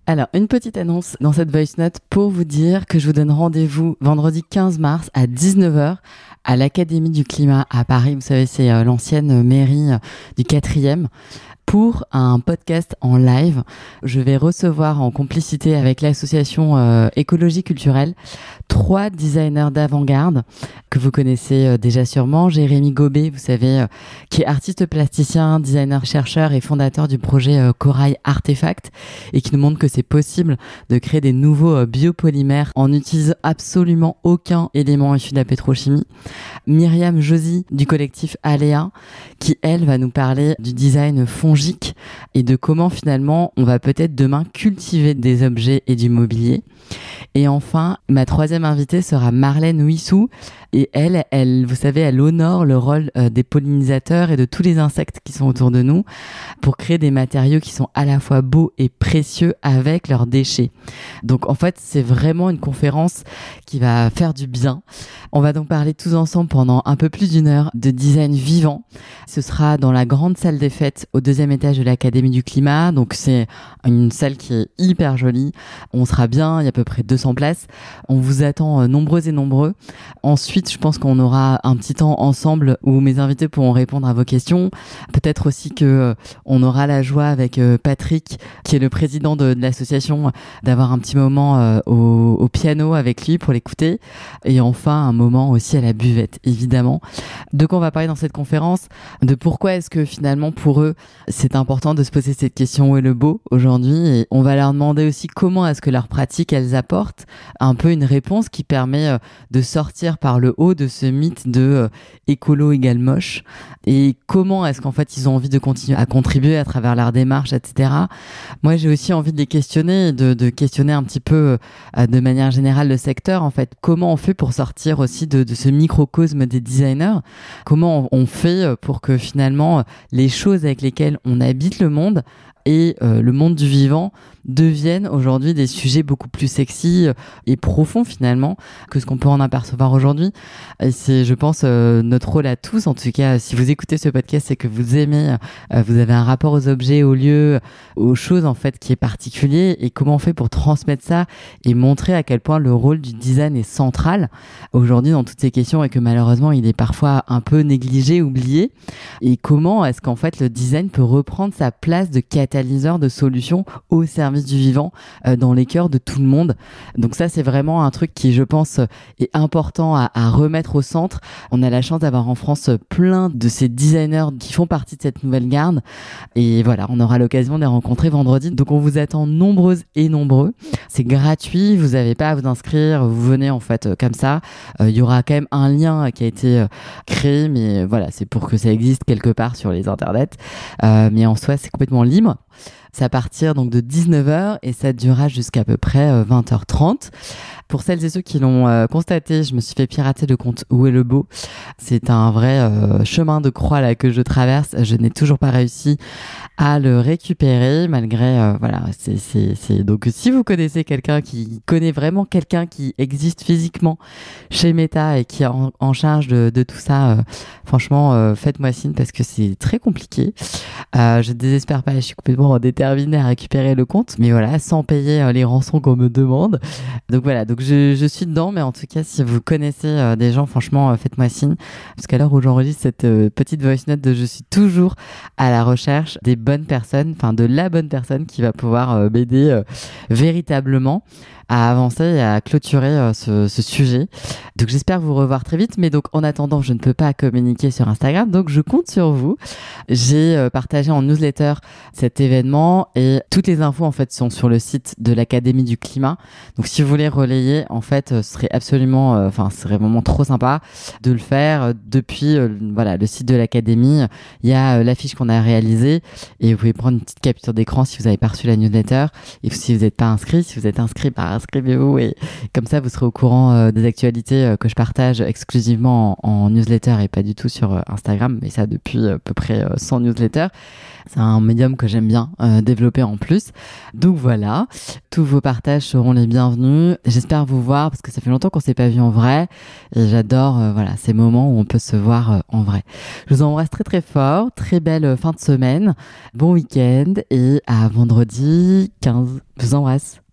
Alors, une petite annonce dans cette voice note pour vous dire que je vous donne rendez-vous vendredi 15 mars à 19h à l'Académie du Climat à Paris. Vous savez, c'est l'ancienne mairie du 4e. Pour un podcast en live, je vais recevoir en complicité avec l'association Écologie Culturelle 3 designers d'avant-garde que vous connaissez déjà sûrement. Jérémy Gobet, vous savez, qui est artiste plasticien, designer, chercheur et fondateur du projet Corail Artefact et qui nous montre que c'est possible de créer des nouveaux biopolymères en n'utilisant absolument aucun élément issu de la pétrochimie. Myriam Josi du collectif Aléa qui, elle, va nous parler du design fongique et de comment finalement on va peut-être demain cultiver des objets et du mobilier. Et enfin, ma troisième invitée sera Marlène Huissou. Et elle, vous savez, elle honore le rôle des pollinisateurs et de tous les insectes qui sont autour de nous pour créer des matériaux qui sont à la fois beaux et précieux avec leurs déchets. Donc en fait, c'est vraiment une conférence qui va faire du bien. On va donc parler tous ensemble pendant un peu plus d'une heure de design vivant. Ce sera dans la grande salle des fêtes au 2e étage de l'Académie du Climat. Donc c'est une salle qui est hyper jolie. On sera bien, il y a à peu près 200 places. On vous attend nombreux et nombreux. Ensuite, je pense qu'on aura un petit temps ensemble où mes invités pourront répondre à vos questions. Peut-être aussi que on aura la joie avec Patrick, qui est le président de l'association, d'avoir un petit moment au piano avec lui pour l'écouter. Et enfin, un moment aussi à la buvette, évidemment. De quoi on va parler dans cette conférence? De pourquoi est-ce que finalement, pour eux, c'est important de se poser cette question où est le beau aujourd'hui. Et on va leur demander aussi comment est-ce que leurs pratiques, elles apportent un peu une réponse qui permet de sortir par le haut de ce mythe de écolo égale moche, et comment est-ce qu'en fait ils ont envie de continuer à contribuer à travers leur démarche, etc. Moi j'ai aussi envie de les questionner, de questionner un petit peu de manière générale le secteur, en fait, comment on fait pour sortir aussi de ce microcosme des designers, comment on fait pour que finalement les choses avec lesquelles on habite le monde et le monde du vivant deviennent aujourd'hui des sujets beaucoup plus sexy et profonds finalement que ce qu'on peut en apercevoir aujourd'hui. Et c'est, je pense, notre rôle à tous. En tout cas, si vous écoutez ce podcast, c'est que vous aimez, vous avez un rapport aux objets, aux lieux, aux choses en fait qui est particulier, et comment on fait pour transmettre ça et montrer à quel point le rôle du design est central aujourd'hui dans toutes ces questions et que malheureusement il est parfois un peu négligé, oublié, et comment est-ce qu'en fait le design peut reprendre sa place de catalyseur de solutions au service du vivant dans les cœurs de tout le monde. Donc ça, c'est vraiment un truc qui, je pense, est important à remettre au centre. On a la chance d'avoir en France plein de ces designers qui font partie de cette nouvelle garde. Et voilà, on aura l'occasion de les rencontrer vendredi. Donc on vous attend nombreuses et nombreux. C'est gratuit, vous n'avez pas à vous inscrire, vous venez en fait comme ça. Il y aura quand même un lien qui a été créé, mais voilà, c'est pour que ça existe quelque part sur les internets. Mais en soi, c'est complètement libre. C'est à partir donc de 19h et ça durera jusqu'à peu près 20h30. Pour celles et ceux qui l'ont constaté, je me suis fait pirater le compte Où est le beau. C'est un vrai chemin de croix là que je traverse. Je n'ai toujours pas réussi à le récupérer malgré voilà. C'est donc si vous connaissez quelqu'un qui connaît vraiment quelqu'un qui existe physiquement chez Meta et qui est en charge de tout ça, franchement faites-moi signe parce que c'est très compliqué. Je désespère pas, je suis complètement déterminée à récupérer le compte, mais voilà, sans payer les rançons qu'on me demande. Donc voilà, donc je suis dedans, mais en tout cas, si vous connaissez des gens, franchement, faites-moi signe, parce qu'à l'heure où j'enregistre cette petite voice note, je suis toujours à la recherche des bonnes personnes, enfin de la bonne personne qui va pouvoir m'aider véritablement à avancer et à clôturer ce sujet. Donc j'espère vous revoir très vite, mais donc en attendant, je ne peux pas communiquer sur Instagram, donc je compte sur vous. J'ai partagé en newsletter cet événement et toutes les infos en fait sont sur le site de l'Académie du Climat. Donc si vous voulez relayer, en fait, ce serait absolument, ce serait vraiment trop sympa de le faire depuis voilà, le site de l'Académie. Il y a l'affiche qu'on a réalisée et vous pouvez prendre une petite capture d'écran si vous n'avez pas reçu la newsletter, et si vous n'êtes pas inscrit, si vous êtes inscrit, inscrivez-vous, et comme ça vous serez au courant des actualités que je partage exclusivement en newsletter et pas du tout sur Instagram, mais ça depuis à peu près 100 newsletters. C'est un médium que j'aime bien développer en plus. Donc voilà, tous vos partages seront les bienvenus. J'espère vous voir parce que ça fait longtemps qu'on s'est pas vu en vrai et j'adore ces moments où on peut se voir en vrai. Je vous embrasse très très fort, très belle fin de semaine, bon week-end et à vendredi 15. Je vous embrasse.